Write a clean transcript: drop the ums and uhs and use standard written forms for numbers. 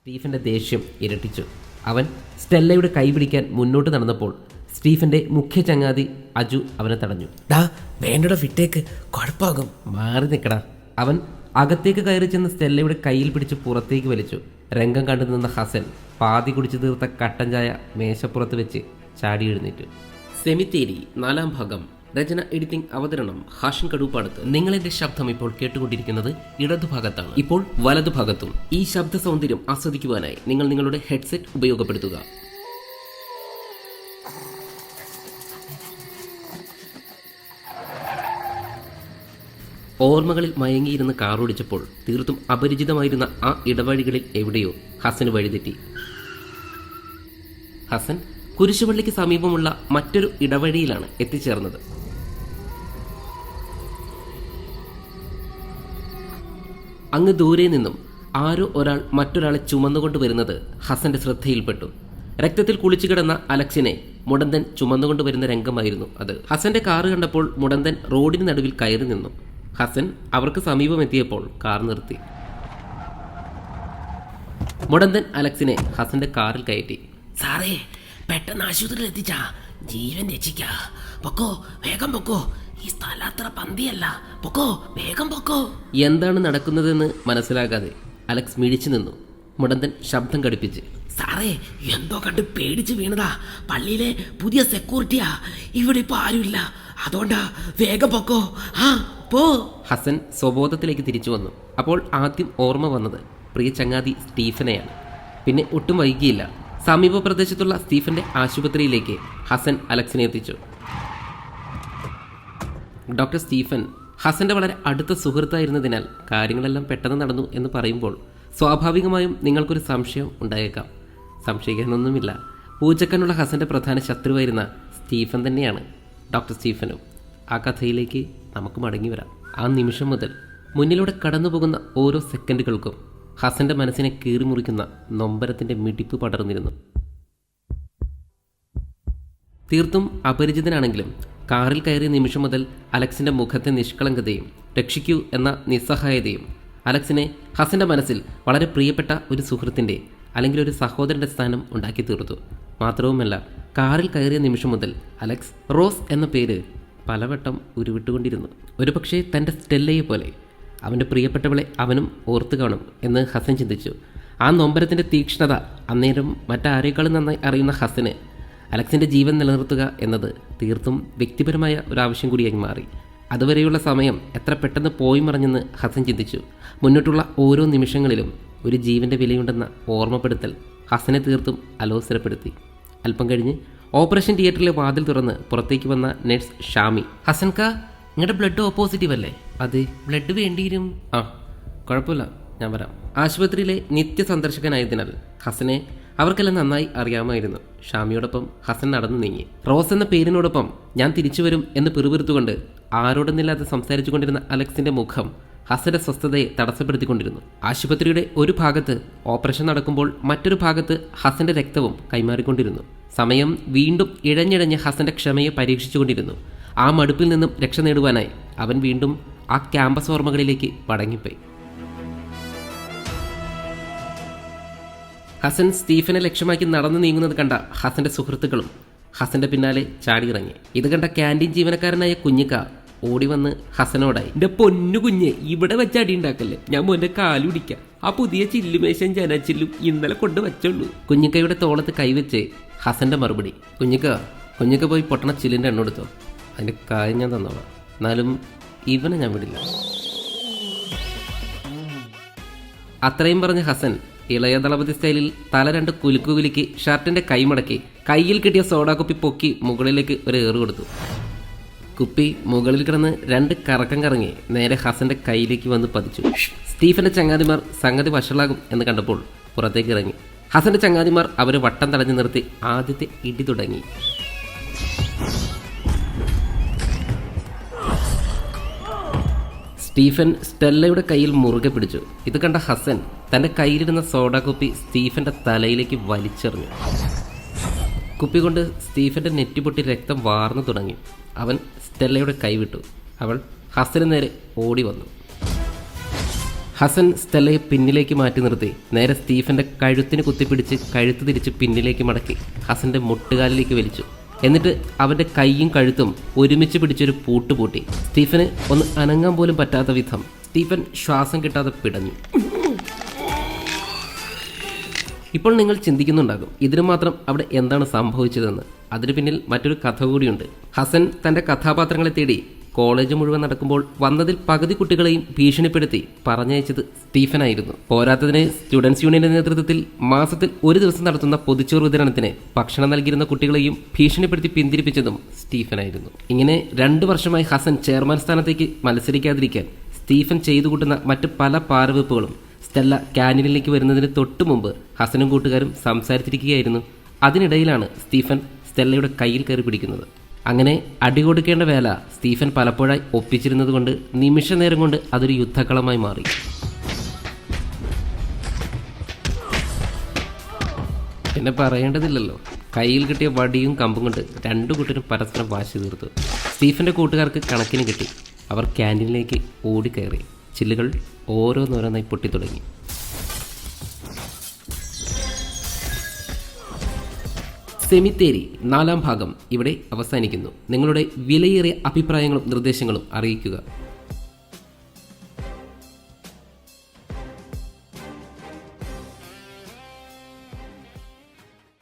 സ്റ്റീഫന്റെ ദേഷ്യം ഇരട്ടിച്ചു. അവൻ സ്റ്റെല്ലയുടെ കൈ പിടിക്കാൻ മുന്നോട്ട് നടന്നപ്പോൾ സ്റ്റീഫന്റെ മുഖ്യ ചങ്ങാതി അജു അവനെ തടഞ്ഞു. വേണ്ടട വിട്ടേക്ക്, കുഴപ്പമാകും. മാറി നിൽക്കടാ. അവൻ അകത്തേക്ക് കയറി ചെന്ന് സ്റ്റെല്ലയുടെ കയ്യിൽ പിടിച്ച് പുറത്തേക്ക് വലിച്ചു. രംഗം കണ്ടു നിന്ന ഹസൻ പാതി കുടിച്ചു തീർത്ത കട്ടൻ ചായ മേശപ്പുറത്ത് വെച്ച് ചാടി എഴുന്നേറ്റു. സെമിത്തേരി 4-ാം ഭാഗം. രചന, എഡിറ്റിംഗ്, അവതരണം ഹാഷിം കടൂപ്പാടത്ത്. നിങ്ങളെന്റെ ശബ്ദം ഇപ്പോൾ കേട്ടുകൊണ്ടിരിക്കുന്നത് ഇടതുഭാഗത്താണ്. ഇപ്പോൾ വലതുഭാഗത്തും. ഈ ശബ്ദ സൗന്ദര്യം ആസ്വദിക്കുവാനായി നിങ്ങൾ നിങ്ങളുടെ ഹെഡ്സെറ്റ് ഉപയോഗപ്പെടുത്തുക. ഓർമ്മകളിൽ മയങ്ങിയിരുന്ന് കാറോടിച്ചപ്പോൾ തീർത്തും അപരിചിതമായിരുന്ന ആ ഇടവഴികളിൽ എവിടെയോ ഹസന് വഴിതെറ്റി. ഹസൻ കുരിശുപള്ളിക്ക് സമീപമുള്ള മറ്റൊരു ഇടവഴിയിലാണ് എത്തിച്ചേർന്നത്. അങ്ങ് ദൂരെ നിന്നും ആരോ ഒരാൾ മറ്റൊരാളെ ചുമന്നുകൊണ്ട് വരുന്നത് ഹസന്റെ ശ്രദ്ധയിൽപ്പെട്ടു. രക്തത്തിൽ കുളിച്ചു കിടന്ന അലക്സിനെ മുടന്തൻ ചുമന്നുകൊണ്ട് വരുന്ന രംഗമായിരുന്നു അത്. ഹസന്റെ കാറ് കണ്ടപ്പോൾ മുടന്തൻ റോഡിന് നടുവിൽ കയറി നിന്നു. ഹസൻ അവർക്ക് സമീപമെത്തിയപ്പോൾ കാർ നിർത്തി. മുടന്തൻ അലക്സിനെ ഹസന്റെ കാറിൽ കയറ്റി. സാറേ, പെട്ടെന്ന് ആശുപത്രിയിൽ എത്തിച്ചാ ജീവൻ രക്ഷിക്കാ. പൊക്കോ, വേഗം പൊക്കോ. ഈ സ്ഥലം അത്ര പന്തിയല്ല. പൊക്കോ, വേഗം പൊക്കോ. എന്താണ് നടക്കുന്നതെന്ന് മനസ്സിലാകാതെ അലക്സ് മിഴിച്ചു നിന്നു. മുടന്തൻ ശബ്ദം കടുപ്പിച്ച്, സാറേ, എന്തോ കണ്ട് പേടിച്ച് വീണതാ. പള്ളിയിലെ പുതിയ സെക്യൂരിറ്റിയാ. ഇവിടെ ഇപ്പൊ ആരുമില്ല, അതുകൊണ്ടാ. വേഗം പൊക്കോ. ആ പോ. ഹസൻ സ്വബോധത്തിലേക്ക് തിരിച്ചു വന്നു. അപ്പോൾ ആദ്യം ഓർമ്മ വന്നത് പ്രിയ ചങ്ങാതി സ്റ്റീഫനെയാണ്. പിന്നെ ഒട്ടും വൈകിയില്ല. സമീപ പ്രദേശത്തുള്ള സ്റ്റീഫന്റെ ആശുപത്രിയിലേക്ക് ഹസൻ അലക്സിനെ എത്തിച്ചു. ഡോക്ടർ സ്റ്റീഫൻ ഹസന്റെ വളരെ അടുത്ത സുഹൃത്തായിരുന്നതിനാൽ കാര്യങ്ങളെല്ലാം പെട്ടെന്ന് നടന്നു എന്ന് പറയുമ്പോൾ സ്വാഭാവികമായും നിങ്ങൾക്കൊരു സംശയം ഉണ്ടായേക്കാം. സംശയിക്കാനൊന്നുമില്ല. പൂച്ചക്കനുള്ള ഹസന്റെ പ്രധാന ശത്രുവായിരുന്ന സ്റ്റീഫൻ തന്നെയാണ് ഡോക്ടർ സ്റ്റീഫനും. ആ കഥയിലേക്ക് നമുക്ക് മടങ്ങി വരാം. ആ നിമിഷം മുതൽ മുന്നിലൂടെ കടന്നുപോകുന്ന ഓരോ സെക്കൻഡുകൾക്കും ഹസന്റെ മനസ്സിനെ കീറിമുറിക്കുന്ന നൊമ്പരത്തിന്റെ മിടിപ്പ് പടർന്നിരുന്നു. തീർത്തും അപരിചിതനാണെങ്കിലും കാറിൽ കയറിയ നിമിഷം മുതൽ അലക്സിന്റെ മുഖത്തെ നിഷ്കളങ്കതയും രക്ഷിക്കൂ എന്ന നിസ്സഹായതയും അലക്സിനെ ഹസന്റെ മനസ്സിൽ വളരെ പ്രിയപ്പെട്ട ഒരു സുഹൃത്തിൻ്റെ അല്ലെങ്കിൽ ഒരു സഹോദരന്റെ സ്ഥാനം ഉണ്ടാക്കി തീർത്തു. മാത്രവുമല്ല, കാറിൽ കയറിയ നിമിഷം മുതൽ അലക്സ് റോസ് എന്ന പേര് പലവട്ടം ഉരുവിട്ടുകൊണ്ടിരുന്നു. ഒരുപക്ഷെ തൻ്റെ സ്റ്റെല്ലയെ പോലെ അവൻ്റെ പ്രിയപ്പെട്ടവളെ അവനും ഓർത്തു കാണും എന്ന് ഹസൻ ചിന്തിച്ചു. ആ നൊമ്പരത്തിൻ്റെ തീക്ഷ്ണത അന്നേരം മറ്റാരേക്കാളും നന്നായി അറിയുന്ന ഹസന് അലക്സിൻ്റെ ജീവൻ നിലനിർത്തുക എന്നത് തീർത്തും വ്യക്തിപരമായ ഒരാവശ്യം കൂടിയായി മാറി. അതുവരെയുള്ള സമയം എത്ര പെട്ടെന്ന് പോയി മറഞ്ഞെന്ന് ഹസൻ ചിന്തിച്ചു. മുന്നോട്ടുള്ള ഓരോ നിമിഷങ്ങളിലും ഒരു ജീവൻ്റെ വിലയുണ്ടെന്ന ഓർമ്മപ്പെടുത്തൽ ഹസനെ തീർത്തും അലോസരപ്പെടുത്തി. അല്പം കഴിഞ്ഞ് ഓപ്പറേഷൻ തിയേറ്ററിലെ വാതിൽ തുറന്ന് പുറത്തേക്ക് വന്ന നഴ്സ് ഷാമി. ഹസൻക, നിങ്ങളുടെ ബ്ലഡ് ഓ പോസിറ്റീവ് അല്ലേ? അതെ, ബ്ലഡ് വേണ്ടിയും. ആ, കുഴപ്പമില്ല, ഞാൻ വരാം. ആശുപത്രിയിലെ നിത്യ സന്ദർശകനായതിനാൽ ഹസനെ അവർക്കെല്ലാം നന്നായി അറിയാമായിരുന്നു. ഷാമിയോടൊപ്പം ഹസൻ നടന്നു നീങ്ങി. റോസ് എന്ന പേരിനോടൊപ്പം ഞാൻ തിരിച്ചു വരും എന്ന് പിറുപിറുത്തുകൊണ്ട് ആരോടൊന്നില്ലാതെ സംസാരിച്ചു കൊണ്ടിരുന്ന അലക്സിന്റെ മുഖം ഹസന്റെ സ്വസ്ഥതയെ തടസ്സപ്പെടുത്തിക്കൊണ്ടിരുന്നു. ആശുപത്രിയുടെ ഒരു ഭാഗത്ത് ഓപ്പറേഷൻ നടക്കുമ്പോൾ മറ്റൊരു ഭാഗത്ത് ഹസന്റെ രക്തവും കൈമാറിക്കൊണ്ടിരുന്നു. സമയം വീണ്ടും ഇഴഞ്ഞിഴഞ്ഞ് ഹസന്റെ ക്ഷമയെ പരീക്ഷിച്ചുകൊണ്ടിരുന്നു. ആ മടുപ്പിൽ നിന്നും രക്ഷ നേടുവാനായി അവൻ വീണ്ടും ആ ക്യാമ്പസ് ഓർമ്മകളിലേക്ക് മടങ്ങിപ്പോയി. ഹസൻ സ്റ്റീഫനെ ലക്ഷ്യമാക്കി നടന്നു നീങ്ങുന്നത് കണ്ട ഹസന്റെ സുഹൃത്തുക്കളും ഹസന്റെ പിന്നാലെ ചാടിയിറങ്ങി. ഇത് കണ്ട ക്യാൻറ്റീൻ ജീവനക്കാരനായ കുഞ്ഞിക്ക ഓടി വന്ന് ഹസനോടായി, എൻ്റെ പൊന്നു കുഞ്ഞ്, ഇവിടെ വെച്ച് അടി ഉണ്ടാക്കല്ലേ, ഞാൻ മോൻ്റെ കാലുടിക്കാം. ആ പുതിയ ചില്ലുമേശൻ ജനച്ചില്ലും ഇന്നലെ കൊണ്ട് വെച്ചുള്ളൂ. കുഞ്ഞിക്കയുടെ തോളത്ത് കൈവച്ച് ഹസന്റെ മറുപടി, കുഞ്ഞിക്ക പോയി പൊട്ടണ ചില്ലിൻ്റെ എണ്ണ എടുത്തോ, അതിൻ്റെ കാര്യം ഞാൻ തന്നോളാം, എന്നാലും ഇവനെ ഞാൻ വിടില്ല. അത്രയും പറഞ്ഞ ഹസൻ ഇളയ ദളപതി സ്റ്റൈലിൽ തല രണ്ട് കുലുക്കുകുലുക്കി ഷർട്ടിന്റെ കൈമടക്കി കയ്യിൽ കിട്ടിയ സോഡാ കുപ്പി പൊക്കി മുകളിലേക്ക് ഒരു ഏറ് കൊടുത്തു. കുപ്പി മുകളിൽ കിടന്ന് രണ്ട് കറക്കം കറങ്ങി നേരെ ഹസന്റെ കയ്യിലേക്ക് വന്ന് പതിച്ചു. സ്റ്റീഫന്റെ ചങ്ങാതിമാർ സംഗതി വഷളാകും എന്ന് കണ്ടപ്പോൾ പുറത്തേക്ക് ഇറങ്ങി. ഹസന്റെ ചങ്ങാതിമാർ അവരെ വട്ടം തടഞ്ഞു നിർത്തി ആദ്യത്തെ ഇടി തുടങ്ങി. സ്റ്റീഫൻ സ്റ്റെല്ലയുടെ കയ്യിൽ മുറുകെ പിടിച്ചു. ഇത് കണ്ട ഹസൻ തൻ്റെ കയ്യിലിരുന്ന സോഡാ കുപ്പി സ്റ്റീഫന്റെ തലയിലേക്ക് വലിച്ചെറിഞ്ഞു. കുപ്പി കൊണ്ട് സ്റ്റീഫന്റെ നെറ്റിപൊട്ടി രക്തം വാർന്നു തുടങ്ങി. അവൻ സ്റ്റെല്ലയുടെ കൈവിട്ടു. അവൾ ഹസന് നേരെ ഓടി വന്നു. ഹസൻ സ്റ്റെല്ലയെ പിന്നിലേക്ക് മാറ്റി നിർത്തി നേരെ സ്റ്റീഫന്റെ കഴുത്തിന് കുത്തിപ്പിടിച്ച് കഴുത്ത് തിരിച്ച് പിന്നിലേക്ക് മടക്കി ഹസന്റെ മുട്ടുകാലിലേക്ക് വലിച്ചു. എന്നിട്ട് അവന്റെ കൈയും കഴുത്തും ഒരുമിച്ച് പിടിച്ചൊരു പൂട്ട് പൂട്ടി. സ്റ്റീഫന് ഒന്ന് അനങ്ങാൻ പോലും പറ്റാത്ത വിധം സ്റ്റീഫൻ ശ്വാസം കിട്ടാതെ പിടഞ്ഞു. ഇപ്പോൾ നിങ്ങൾ ചിന്തിക്കുന്നുണ്ടാകും ഇതിനു മാത്രം അവിടെ എന്താണ് സംഭവിച്ചതെന്ന്. അതിനു പിന്നിൽ മറ്റൊരു കഥ കൂടിയുണ്ട്. ഹസൻ തന്റെ കഥാപാത്രങ്ങളെ തേടി കോളേജ് മുഴുവൻ നടക്കുമ്പോൾ വന്നതിൽ പകുതി കുട്ടികളെയും ഭീഷണിപ്പെടുത്തി പറഞ്ഞയച്ചത് സ്റ്റീഫനായിരുന്നു. പോരാത്തതിന് സ്റ്റുഡൻസ് യൂണിയന്റെ നേതൃത്വത്തിൽ മാസത്തിൽ ഒരു ദിവസം നടത്തുന്ന പൊതിച്ചോറ് വിതരണത്തിന് ഭക്ഷണം നൽകിയിരുന്ന കുട്ടികളെയും ഭീഷണിപ്പെടുത്തി പിന്തിരിപ്പിച്ചതും സ്റ്റീഫനായിരുന്നു. ഇങ്ങനെ 2 വർഷമായി ഹസൻ ചെയർമാൻ സ്ഥാനത്തേക്ക് മത്സരിക്കാതിരിക്കാൻ സ്റ്റീഫൻ ചെയ്തു കൂട്ടുന്ന മറ്റ് പല പാരവെപ്പുകളും സ്റ്റെല്ല ക്യാൻറ്റീനിലേക്ക് വരുന്നതിന് തൊട്ടു മുമ്പ് ഹസനും കൂട്ടുകാരും സംസാരിച്ചിരിക്കുകയായിരുന്നു. അതിനിടയിലാണ് സ്റ്റീഫൻ സ്റ്റെല്ലയുടെ കയ്യിൽ കയറി പിടിക്കുന്നത്. അങ്ങനെ അടികൊടുക്കേണ്ട വേല സ്റ്റീഫൻ പലപ്പോഴായി ഒപ്പിച്ചിരുന്നത് കൊണ്ട് നിമിഷ നേരം കൊണ്ട് അതൊരു യുദ്ധക്കളമായി മാറി. പിന്നെ പറയേണ്ടതില്ലല്ലോ, കയ്യിൽ കിട്ടിയ വടിയും കമ്പും കൊണ്ട് 2 കൂട്ടരും പരസ്പരം വാശി തീർത്തു. സ്റ്റീഫന്റെ കൂട്ടുകാർക്ക് കണക്കിന് കിട്ടി. അവർ ക്യാൻറ്റീനിലേക്ക് ഓടിക്കയറി. ചില്ലുകൾ ഓരോന്നോരോന്നായി പൊട്ടിത്തുടങ്ങി. സെമിത്തേരി 4ാം ഭാഗം ഇവിടെ അവസാനിക്കുന്നു. നിങ്ങളുടെ വിലയേറിയ അഭിപ്രായങ്ങളും നിർദ്ദേശങ്ങളും അറിയിക്കുക.